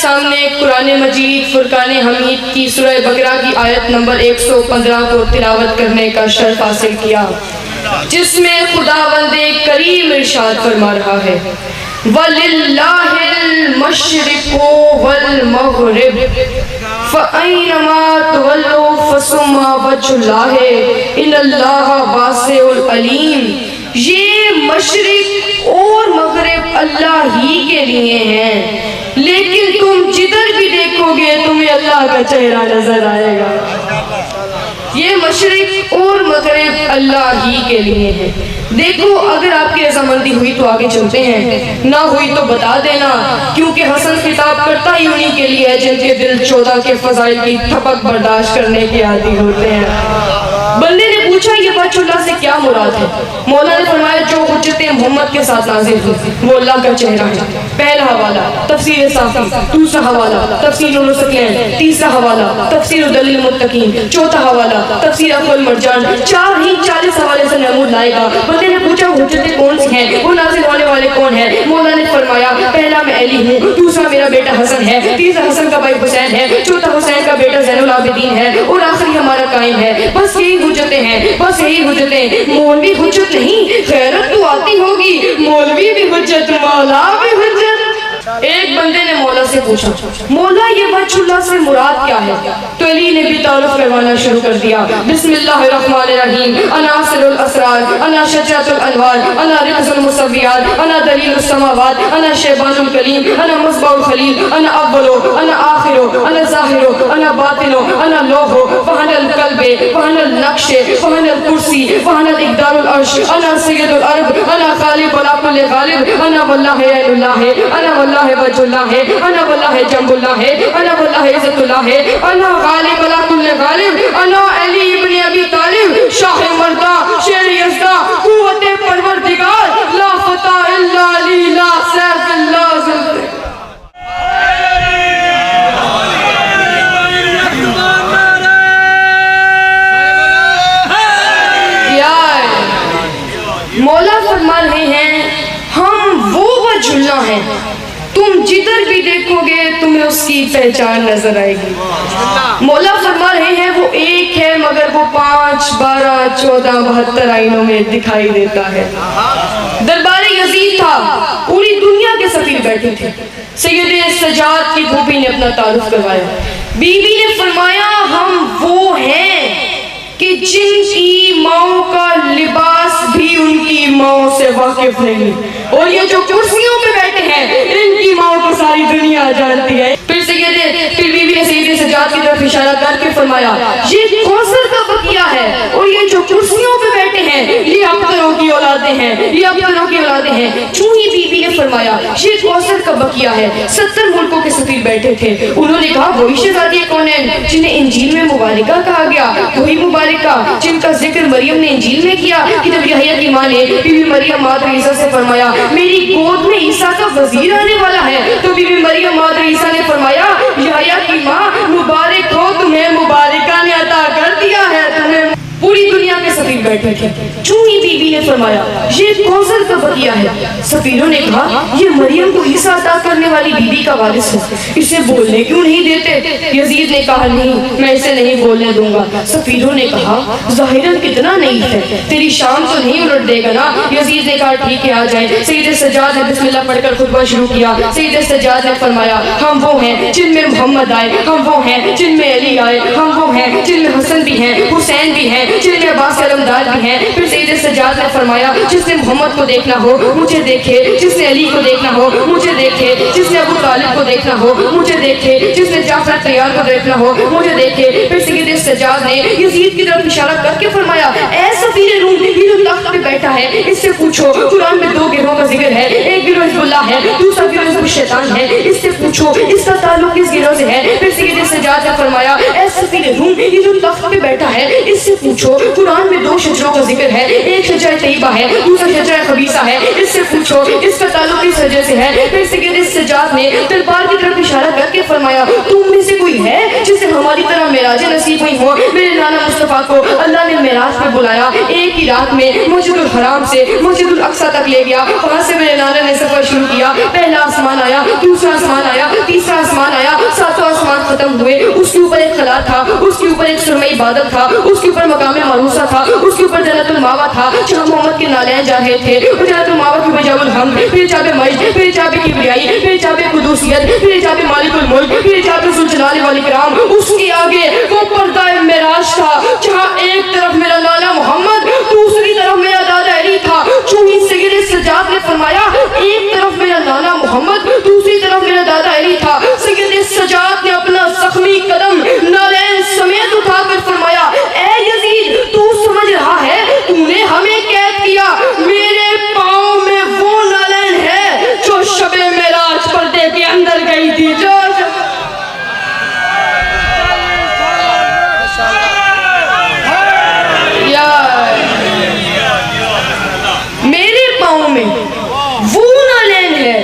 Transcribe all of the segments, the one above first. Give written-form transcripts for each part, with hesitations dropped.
سامنے قرآن مجید فرقان حمید کی سورہ بقرہ کی آیت نمبر 115 کو تلاوت کرنے کا شرف حاصل کیا، جس میں خداوند کریم ارشاد فرما رہا ہے وَلِلَّهِ الْمَشْرِقُ وَالْمَغْرِبُ فَأَيْنَمَا تُوَلُّوا فَثُمَّ وَجْهُ اللَّهِ إِنَّ اللَّهَ وَاسِعٌ عَلِيمٌ۔ یہ مشرق اور مغرب اللہ ہی کے لیے ہیں، لیکن تم جدھر بھی دیکھو گے تمہیں اللہ کا چہرہ نظر آئے گا۔ یہ مشرق اور مغرب اللہ ہی کے لیے ہے۔ دیکھو اگر آپ کی رضامندی ہوئی تو آگے چلتے ہیں، نہ ہوئی تو بتا دینا، کیونکہ حسن خطاب کرتا ہی انہی کے لیے ہے جن کے دل 14 کے فضائل کی تھپک برداشت کرنے کے عادی ہوتے ہیں۔ بندے نے پوچھا یہ وجہ اللہ سے کیا مراد ہے؟ مولا نے فرمایا جو حجت محمد کے ساتھ نازل ہوئی وہ اللہ کا چہرہ ہے۔ پہلا حوالہ تفسیر صافی، دوسرا حوالہ تفسیر نور الثقلین، تیسرا حوالہ تفسیر دلیل المتقین، چوتھا حوالہ تفسیر اخو المرجان۔ 40 حوالے سے نمود لائے گا۔ بندے نے پوچھا حجتیں کون سی ہیں، وہ نازل ہونے والے کون ہیں؟ مولا نے فرمایا پہلا میں علی ہوں، دوسرا میرا بیٹا حسن ہے، تیسرا حسن کا بھائی حسین ہے، چوتھا حسین کا بیٹا زین العابدین ہے، اور آخری ہمارا قائم ہے۔ بس یہی حجتیں ہیں، بس یہی حجتیں۔ مولوی حجت نہیں، غیرت تو آتی ہوگی، مولوی بھی حجت، مولا بھی حجت۔ ایک بندے نے مولا سے پوچھا مولا یہ وجہ اللہ سے مراد کیا ہے؟ تو علی نے بھی تعارف کروانا شروع کر دیا۔ بسم اللہ الرحمن الرحیم، انا سر الاسرار، انا شجرۃ الانوار، انا رکز المصویات، انا دلیل السماوات، انا شیبان الکلیم، انا مصباح الخلیل، انا اول، انا آخر، انا ظاہر، انا باطن، انا لوح، وہن القلب، وہن النقش، وہن الکرسی، وہن الاقدار العرش، انا سید الارض، انا خالق ولا کل غالب، انا واللہ عین اللہ، انا واللہ وجہ اللہ، انا واللہ جنب اللہ، انا واللہ عزت اللہ، انا غالب ولا کل غالب، انا علی ابن ابی طالب، شاہ مردہ، شیر یزدہ، قوت پروردگار، لا فتح الا علی، لا سیف الا ذوالفقار۔ مولا فرما رہے ہیں ہم وہ وجہ اللہ ہیں، تم جدھر بھی دیکھو گے تمہیں اس کی پہچان نظر آئے گی۔ مولا فرما رہے ہیں وہ ایک ہے مگر وہ 5، 12، 14، 72 آئینوں میں دکھائی دیتا ہے۔ دربار یزید تھا، پوری دنیا کے سفیر بیٹھے تھے۔ سید سجاد کی پھوپھی نے اپنا تعارف کروایا، بی بی نے فرمایا ہم وہ ہیں کہ جن کی ماؤں کا لباس بھی ان کی ماؤں سے واقف نہیں، اور یہ جو کرسیوں پہ بیٹھے ہیں ان کی ماؤں کو ساری دنیا جانتی ہے۔ پھر بی بی نے سید سجاد کی طرف اشارہ کر کے فرمایا یہ کوثر کا بقیہ ہے، اور یہ جو کرسیوں پہ بیٹھے ہیں یہ ابتروں کی اولادیں ہیں، یہ ابتروں کی اولادیں ہیں۔ چوں ہی بی بی نے فرمایا یہ کوثر کا بقیہ ہے۔ 70 ملکوں کے سفیر بیٹھے تھے، انہوں نے کہا وہی شہزادی کونین جنہیں انجیل میں مبارکہ کہا گیا، وہی مبارکہ جن کا ذکر مریم نے انجیل میں کیا کہ جب یحییٰ کی ماں نے بی بی مریم مادر عیسیٰ سے فرمایا میری گود میں عیسیٰ کا وزیر آنے والا ہے، تو بی بی مریم مادر عیسیٰ نے فرمایا یحییٰ کی ماں مبارک ہو، تمہیں مبارکہ نے عطا کر دیا ہے، تمہیں۔ پوری دنیا کے سفیر بیٹھے تھے، چوں ہی بی بی نے فرمایا یہ کوثر کا بقیہ ہے۔ سفیروں نے کہا یہ مریم کو عیسیٰ عطا کرنے والی بی بی کا وارث ہے، اسے بولنے کیوں نہیں دیتے؟ یزید نے کہا نہیں میں اسے نہیں بولنے دوں گا۔ سفیروں نے کہا ظاہراً کتنا نہیں ہے، تیری شان تو نہیں الٹ دے گا نا؟ یزید نے کہا ٹھیک ہے آ جائے۔ سید سجاد نے بسم اللہ پڑھ کر خطبہ شروع کیا۔ سید سجاد نے فرمایا ہم وہ ہیں جن میں محمد آئے، ہم وہ ہیں جن میں علی آئے، ہم وہ ہیں جن میں حسن بھی ہیں، حسین بھی ہیں، جن میں عباس علمدار بھی ہیں۔ پھر سید سجاد نے فرمایا جس نے محمد کو دیکھنا ہو مجھے دیکھے، جس نے علی کو دیکھنا ہو مجھے دیکھے، جس نے ابو طالب کو دیکھنا ہو مجھے دیکھے، جس نے جعفر طیار کو دیکھنا ہو مجھے دیکھے۔ پھر سید سجاد نے یزید کی طرف اشارہ کر کے فرمایا اے سفیر روم، یہ جو تخت پہ بیٹھا ہے اس سے پوچھو قرآن میں 2 گروہوں کا ذکر ہے، ایک گروہ حزب اللہ ہے، دوسرا گروہ حزب الشیطان ہے، اس سے پوچھو اس کا تعلق کس گروہ سے ہے۔ پھر سید سجاد نے فرمایا اے سفیر روم، یہ جو تخت پہ بیٹھا ہے اس سے پوچھو قرآن میں 2 شجروں کا ذکر ہے، ایک شجرہ طیبہ ہے، دوسرا شجرہ خبیثہ ہے، اس سے پوچھو اس کا تعلق کس شجرے سے ہے۔ پھر سید سجاد نے تلوار کی طرف اشارہ کر کے فرمایا تم میں سے کوئی ہے جسے ہماری طرح معراج نصیب ہوئی ہو؟ میرے نانا مصطفیٰ کو اللہ نے معراج پہ بلایا، ایک ہی رات میں مسجد الحرام سے مسجد الاقصیٰ تک لے گیا، وہاں سے میرے نانا نے سفر شروع کیا۔ پہلا آسمان آیا، دوسرا آسمان آیا، تیسرا آسمان آیا، ختم ہوئے اس کے اوپر ایک قلعہ تھا، اس کے اوپر ایک سرمئی بادل تھا، اس کے اوپر مقام معروسہ تھا، اس کے اوپر جنت الماوا تھا جہاں محمد کے نالین جا رہے تھے. جنت الماوا کی بجاب الحمد، پھر جاب مجد، پھر جاب کبریائی، پھر جاب قدوسیت، پھر جاب مالک الملک، پھر جاب ذوالجلال والاکرام. اس کے آگے وہ پردہ معراج تھا جہاں ایک طرف میرا لالا محمد، دوسری طرف میرا دادا علی تھا. چونکہ سید سجاد نے فرمایا ایک طرف میرا لالا محمد، دوسری طرف میرا دادا علی تھا. سید سجاد نے اپنا زخمی قدم نالین سمیت اٹھا کر فرمایا اے یزید تو سمجھ رہا ہے تو نے ہمیں قید کیا، میرے پاؤں میں وہ نالین ہے جو شب معراج پردے کے اندر گئی تھی. جو میرے پاؤں میں وہ نالین ہے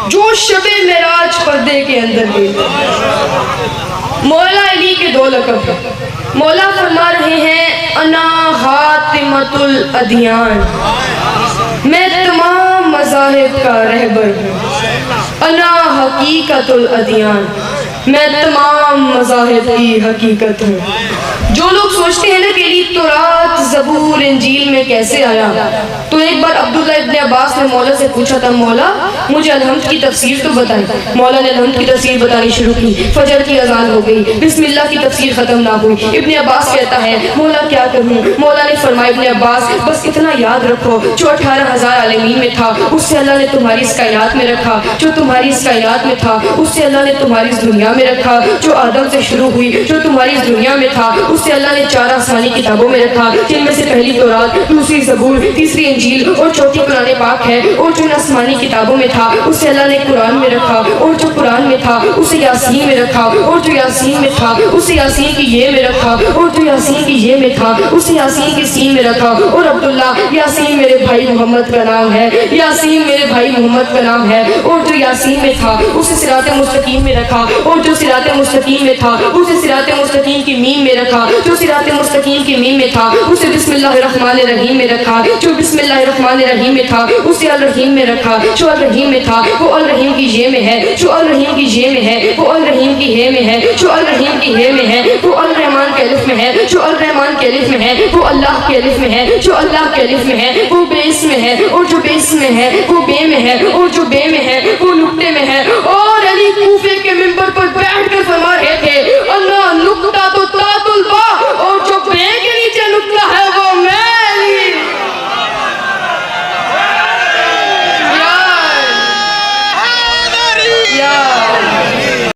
جو شب معراج پردے کے اندر گئی. مولا علی کے دو لقب ہیں. مولا فرما رہے ہیں انا حاتمۃ الادیان، میں تمام مذاہب کا رہبر ہوں. انا حقیقت الادیان، میں تمام مذاہب کی حقیقت ہوں. جو لوگ سوچتے ہیں نا کہ یہ تورات زبور انجیل میں کیسے آیا، تو ایک بار عبداللہ ابن عباس نے مولا سے پوچھا تھا مولا مجھے الحمد کی تفسیر تو بتائیں. مولا نے الحمد کی تفسیر بتانی شروع کی. فجر کی اذان ہو گئی، بسم اللہ کی تفسیر ختم نہ ہوئی. ابن عباس کہتا ہے مولا کیا کروں. مولا نے فرمایا ابن عباس بس اتنا یاد رکھو جو 18,000 عالمین میں تھا اس سے اللہ نے تمہاری اس کائنات میں رکھا، جو تمہاری اس کائنات میں تھا اس سے اللہ نے تمہاری اس دنیا میں رکھا، جو آدم سے شروع ہوئی جو تمہاری اس دنیا میں تھا اس سے اللہ نے 4 آسمانی کتابوں میں رکھا، جن میں سے پہلی تورات، دوسری زبور، تیسری انجیل اور چوتھی قرآن پاک ہے. اور جو آسمانی کتابوں میں تھا اس سے اللہ نے قرآن میں رکھا، اور جو قرآن میں تھا اسے یاسین میں رکھا، اور جو یاسین میں تھا اسے یاسین کی یہ میں رکھا، اور جو یاسین کی یہ میں تھا اسے یاسین کی سین میں رکھا. اور عبداللہ یاسین میرے بھائی محمد کا نام ہے، یاسین میرے بھائی محمد کا نام ہے. اور جو یاسین میں تھا اسے صراط مستقیم میں رکھا، اور جو صراط مستقیم میں تھا اسے صراط مستقیم کی میم میں رکھا، جو صراط مستقیم کی میم میں تھا اسے بسم اللہ الرحمن الرحیم میں رکھا، جو بسم اللہ الرحمن الرحیم میں تھا اسے الرحیم میں رکھا، جو الرحیم میں تھا وہ الرحیم کی یہ میں ہے، جو الرحیم کی یہ میں ہے وہ الرحیم کی ہے میں ہے، جو الرحیم کی ہے میں ہے وہ الرحمن کے الف میں ہے، جو الرحمن کے الف میں ہے وہ اللہ کے الف میں ہے، جو اللہ کے الف میں ہے وہ بے اس میں ہے، اور جو بے اس میں ہے وہ بے میں ہے، اور جو بے میں ہے وہ نقطے میں ہے.